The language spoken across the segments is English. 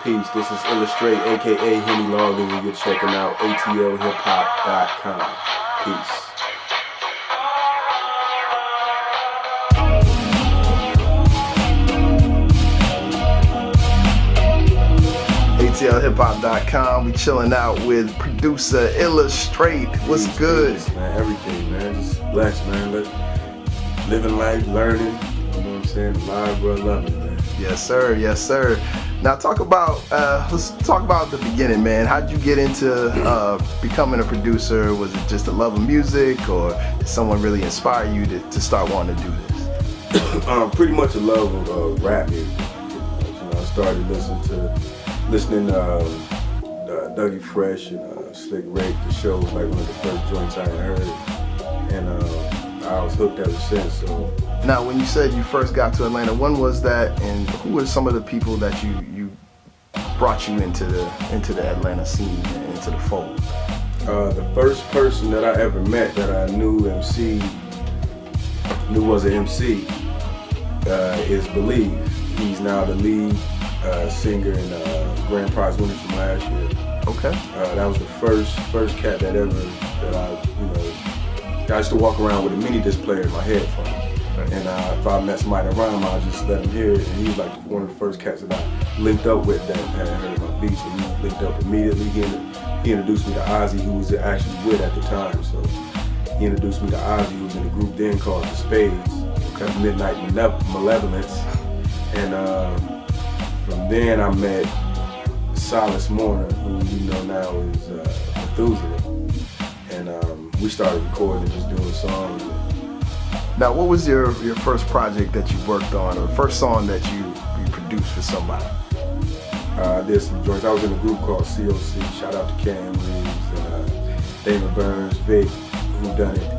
Peace. This is Illustrate, aka Henny Loggins, and you're checking out atlhiphop.com. Peace. atlhiphop.com. We chilling out with producer Illustrate. What's good? Man, everything, man. Just blessed, man. Living life, learning. You know what I'm saying? Live, bro, loving, man. Yes, sir. Yes, sir. Now let's talk about the beginning, man. How'd you get into becoming a producer? Was it just a love of music, or did someone really inspire you to start wanting to do this? Pretty much a love of rap music. I started listening to Dougie Fresh and Slick Rick. The show was like one of the first joints I had heard, and I was hooked ever since. So now, when you said you first got to Atlanta, when was that, and who were some of the people that you brought you into the Atlanta scene and into the fold? The first person that I ever met that I knew was an MC is Believe. He's now the lead singer and grand prize winner from last year. Okay. That was the first cat that I used to walk around with a mini disc player in my headphones. Right. And if I met somebody around him, I'd just let him hear it. And he was like one of the first cats that I linked up with that had heard my beats. And we linked up immediately. He introduced me to Ozzy, who was actually with at the time. So he introduced me to Ozzy, who was in a group then called The Spades, Midnight Malevolence. And from then I met Silas Mourner, who you know now is Methuselah. And we started recording and just doing songs. Now, what was your first project that you worked on, or the first song that you produced for somebody? I did some joints. I was in a group called COC. Shout out to Cam Reeves and Damon Burns, Vic, who done it.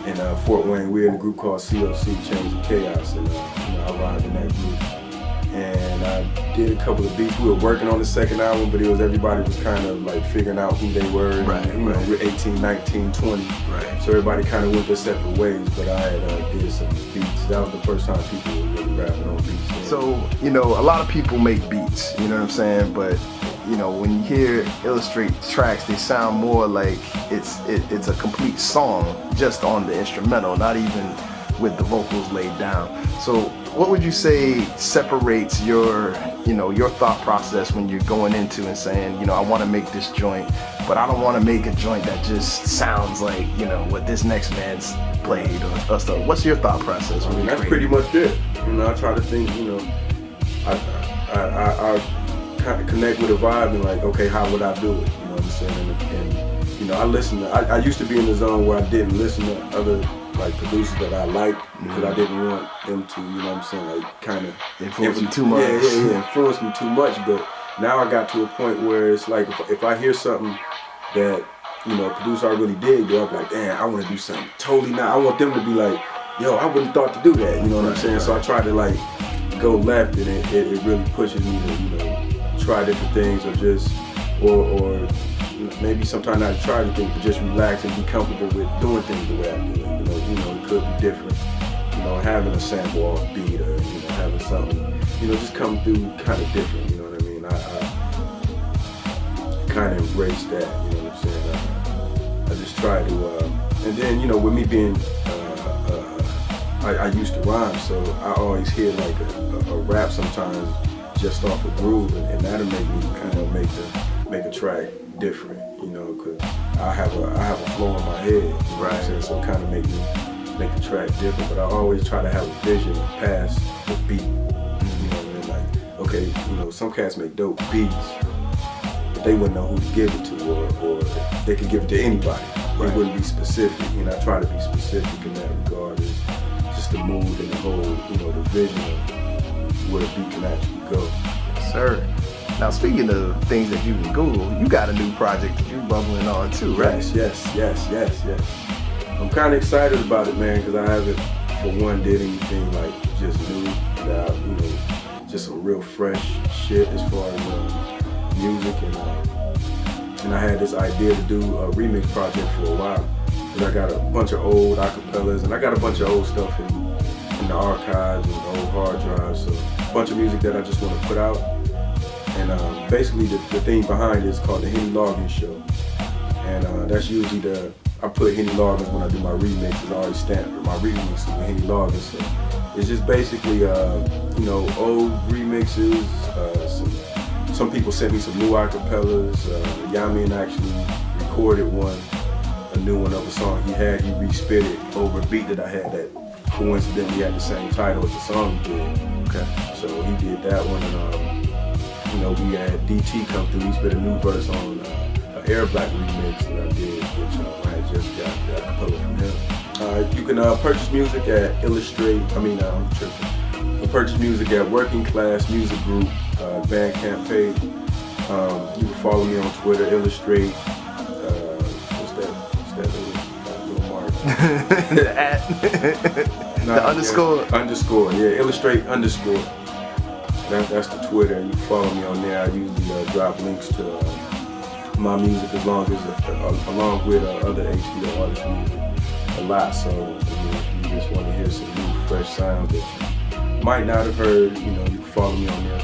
In Fort Wayne, we were in a group called COC, Change the Chaos, and I arrived in that group. And I did a couple of beats. We were working on the second album, but everybody was kind of like figuring out who they were. Right, and, you know, we're 18, 19, 20. Right. So everybody kind of went their separate ways, but I had did some beats. That was the first time people were really rapping on beats. So, a lot of people make beats, you know what I'm saying? But, when you hear Illustrate tracks, they sound more like it's a complete song just on the instrumental, not even with the vocals laid down. So what would you say separates your thought process when you're going into and saying, I want to make this joint, but I don't want to make a joint that just sounds like, what this next man's played or stuff. What's your thought process? That's pretty much it. I try to think, I kind of connect with a vibe and like, okay, how would I do it? You know what I'm saying? And I listen to, I used to be in the zone where I didn't listen to other like producers that I liked because I didn't want them to, like kind of influence you too much. Yeah, influence me too much. But now I got to a point where it's like if I hear something that a producer I really dig, I'm like, damn, I want to do something totally not. I want them to be like, yo, I wouldn't thought to do that. You know what I'm saying? Right. So I try to like go left, and it really pushes me to try different things or maybe sometimes not try anything, but just relax and be comfortable with doing things the way I do it. It could be different. Having a sample off beat or having something, just come through kind of different. You know what I mean? I kind of embrace that. You know what I'm saying? I just try to, and then with me being, I used to rhyme, so I always hear like a rap sometimes just off a groove, and that'll make me kind of make a track different, because I have a flow in my head, right? So it kind of make the track different. But I always try to have a vision past the beat. And like, okay, some cats make dope beats, but they wouldn't know who to give it to, or they could give it to anybody. Right. They wouldn't be specific, and I try to be specific in that regard. Is just the mood and the whole, the vision of where a beat can actually go. Yes, sir. Now, speaking of things that you can Google, you got a new project that you're bubbling on too, right? Yes. I'm kind of excited about it, man, because I haven't, for one, did anything like just new, without, just some real fresh shit as far as music, and I had this idea to do a remix project for a while, and I got a bunch of old acapellas, and I got a bunch of old stuff in the archives and old hard drives, so a bunch of music that I just want to put out. And basically the thing behind it is called the Henny Loggins Show. And that's usually I put Henny Loggins when I do my remixes. I always stamp my remixes with Henny Loggins. So it's just basically, old remixes. Some people sent me some new acapellas. Yamin actually recorded a new one of a song he had. He re-spit it over a beat that I had that coincidentally had the same title as the song he did. Okay. So he did that one, and we had DT come through. He spit a new verse on an Air Black remix that I did, which I had just got that acapella from him. You can purchase music at purchase music at Working Class Music Group Bandcamp page. You can follow me on Twitter, Illustrate. What's that little mark? The underscore. Underscore, yeah, Illustrate underscore. That's the Twitter. You can follow me on there. I usually drop links to my music along with other HBO artists' music a lot. So if you just want to hear some new, fresh sounds that you might not have heard, you can follow me on there.